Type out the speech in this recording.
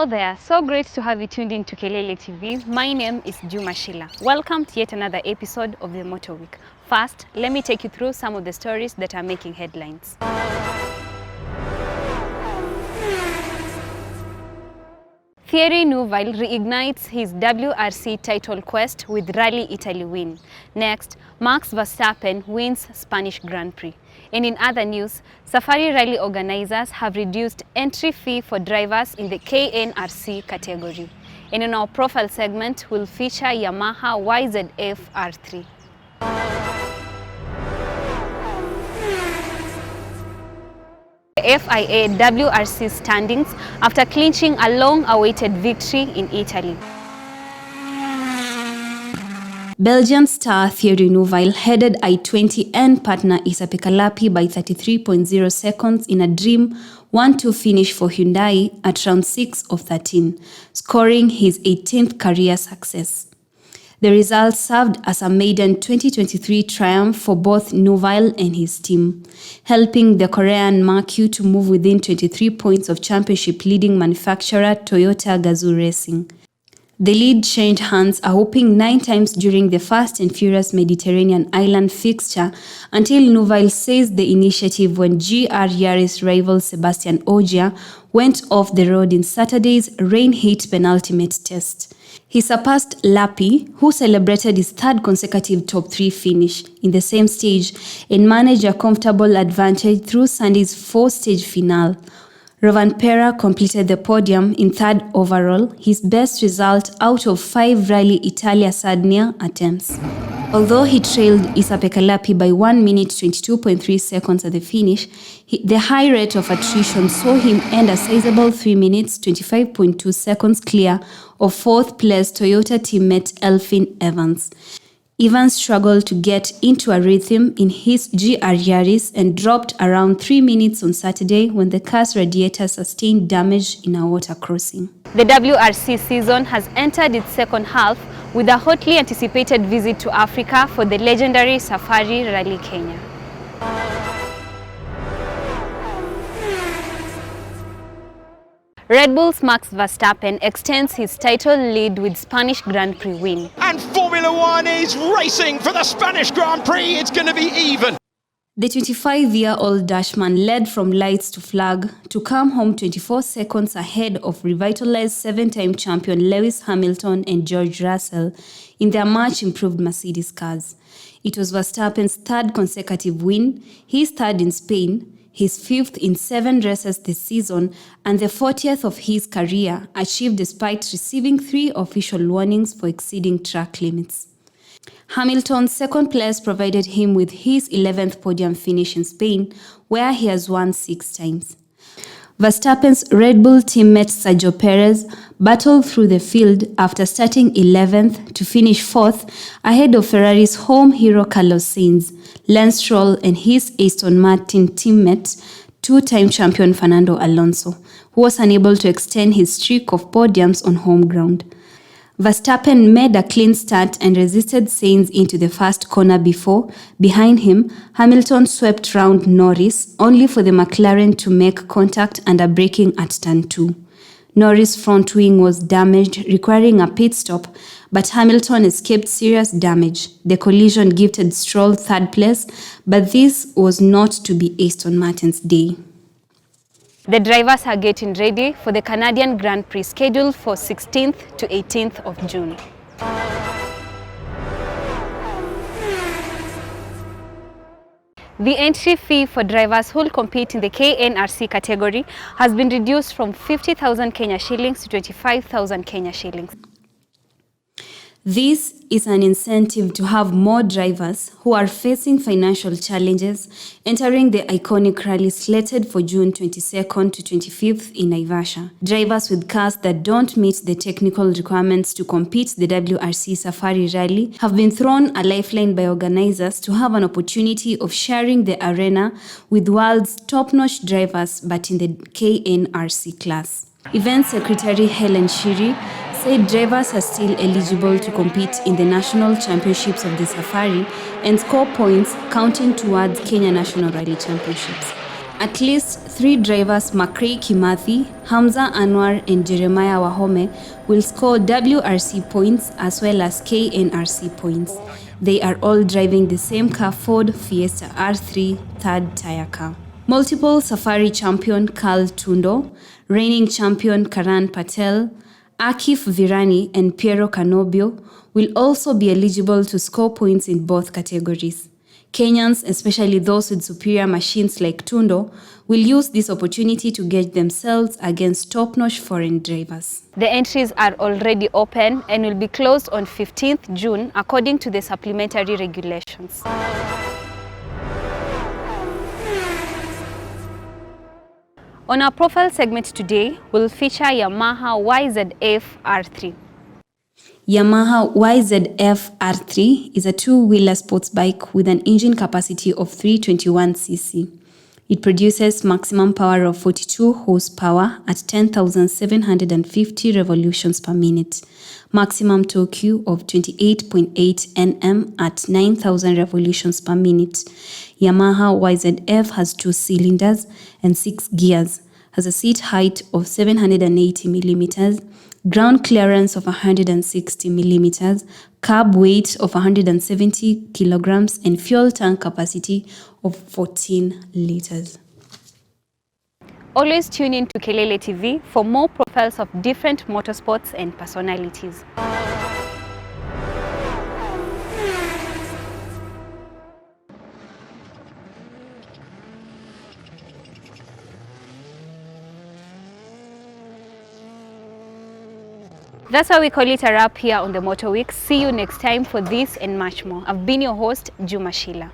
there, so great to have you tuned in to Kelele TV. My name is Juma Shila. Welcome to yet another episode of the Motorweek. First, let me take you through some of the stories that are making headlines. Thierry Neuville reignites his WRC title quest with Rally Italy win. Next, Max Verstappen wins Spanish Grand Prix. And in other news, Safari Rally organizers have reduced entry fee for drivers in the KNRC category. And in our profile segment, we'll feature Yamaha YZF R3. FIA WRC standings after clinching a long-awaited victory in Italy. Belgian star Thierry Neuville headed I-20 and partner Kelele by 33.0 seconds in a dream 1-2 finish for Hyundai at round 6 of 13, scoring his 18th career success. The result served as a maiden 2023 triumph for both Neuville and his team, helping the Korean Marque to move within 23 points of championship leading manufacturer Toyota Gazoo Racing. The lead changed hands a whopping 9 times during the Fast and Furious Mediterranean Island fixture until Neuville seized the initiative when GR Yaris rival Sebastian Ogier went off the road in Saturday's rain-hit penultimate test. He surpassed Lappi, who celebrated his third consecutive top 3 finish in the same stage and managed a comfortable advantage through Sunday's 4-stage finale. Rovanpera completed the podium in third overall, his best result out of 5 Rally Italia Sardinia attempts. Although he trailed Kelele by 1 minute 22.3 seconds at the finish, the high rate of attrition saw him end a sizable 3 minutes 25.2 seconds clear of 4th place Toyota teammate Elfyn Evans. Evans struggled to get into a rhythm in his GR Yaris and dropped around 3 minutes on Saturday when the car's radiator sustained damage in a water crossing. The WRC season has entered its second half with a hotly anticipated visit to Africa for the legendary Safari Rally Kenya. Red Bull's Max Verstappen extends his title lead with Spanish Grand Prix win. And Formula One is racing for the Spanish Grand Prix. It's going to be even. The 25-year-old Dutchman led from lights to flag to come home 24 seconds ahead of revitalized 7-time champion Lewis Hamilton and George Russell in their much-improved Mercedes cars. It was Verstappen's third consecutive win, his third in Spain, his 5th in 7 races this season, and the 40th of his career, achieved despite receiving 3 official warnings for exceeding track limits. Hamilton's second place provided him with his 11th podium finish in Spain, where he has won 6 times. Verstappen's Red Bull teammate Sergio Perez battled through the field after starting 11th to finish 4th ahead of Ferrari's home hero Carlos Sainz, Lance Stroll and his Aston Martin teammate, 2-time champion Fernando Alonso, who was unable to extend his streak of podiums on home ground. Verstappen made a clean start and resisted Sainz into the first corner before, behind him, Hamilton swept round Norris, only for the McLaren to make contact under braking at turn 2. Norris' front wing was damaged, requiring a pit stop, but Hamilton escaped serious damage. The collision gifted Stroll third place, but this was not to be Aston Martin's day. The drivers are getting ready for the Canadian Grand Prix scheduled for 16th to 18th of June. The entry fee for drivers who will compete in the KNRC category has been reduced from 50,000 Kenya shillings to 25,000 Kenya shillings. This is an incentive to have more drivers who are facing financial challenges entering the iconic rally slated for June 22nd to 25th in Naivasha. Drivers with cars that don't meet the technical requirements to compete the WRC Safari Rally have been thrown a lifeline by organizers to have an opportunity of sharing the arena with world's top-notch drivers, but in the KNRC class. Event Secretary Helen Shiri said drivers are still eligible to compete in the national championships of the Safari and score points counting towards Kenya National Rally Championships. At least 3 drivers, Makray Kimathi, Hamza Anwar and Jeremiah Wahome, will score WRC points as well as KNRC points. They are all driving the same car, Ford Fiesta R3 third tire car. Multiple Safari champion Carl Tundo, reigning champion Karan Patel, Akif Virani and Piero Canobio will also be eligible to score points in both categories. Kenyans, especially those with superior machines like Tundo, will use this opportunity to gauge themselves against top-notch foreign drivers. The entries are already open and will be closed on 15th June according to the supplementary regulations. On our profile segment today, we'll feature Yamaha YZF R3. Yamaha YZF R3 is a two-wheeler sports bike with an engine capacity of 321 cc. It produces maximum power of 42 horsepower at 10,750 revolutions per minute, maximum torque of 28.8 Nm at 9,000 revolutions per minute. Yamaha YZF has 2 cylinders and 6 gears, has a seat height of 780 millimeters, ground clearance of 160 millimeters, carb weight of 170 kilograms, and fuel tank capacity of 14 liters. Always tune in to Kelele TV for more profiles of different motorsports and personalities. That's how we call it a wrap here on the Motorweek. See you next time for this and much more. I've been your host, Juma Shila.